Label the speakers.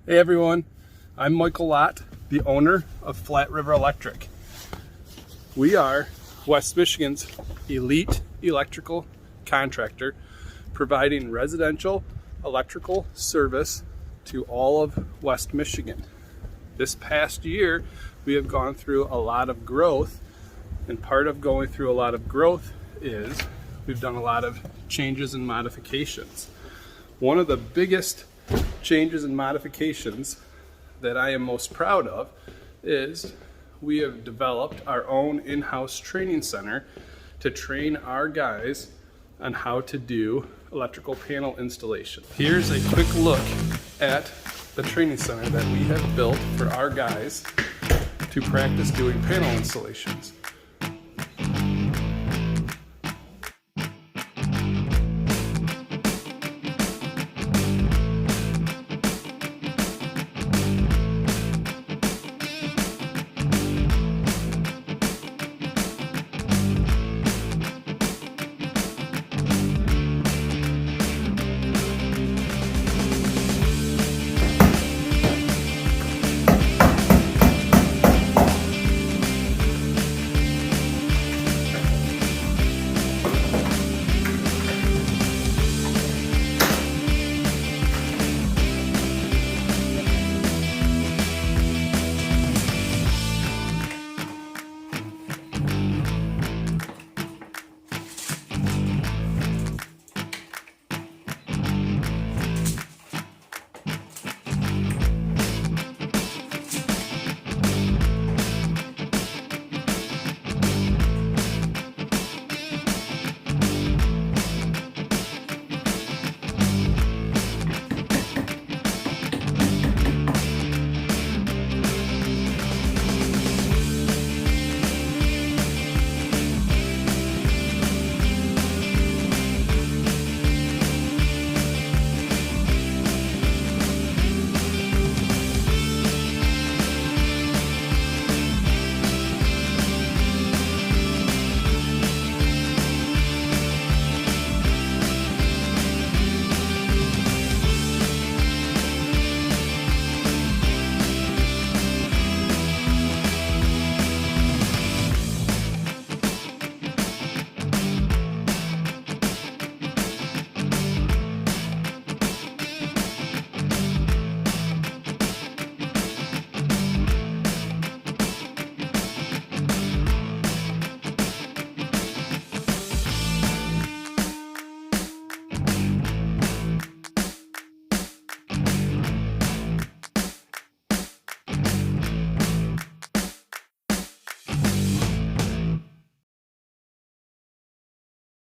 Speaker 1: Hey everyone, I'm Michael Lott, the owner of Flat River Electric. We are West Michigan's elite electrical contractor, providing residential electrical service to all of West Michigan. This past year, we have gone through a lot of growth, and part of going through a lot of growth is we've done a lot of changes and modifications. One of the biggest changes and modifications that I am most proud of is we have developed our own in-house training center to train our guys on how to do electrical panel installation. Here's a quick look at the training center that we have built for our guys to practice doing panel installations.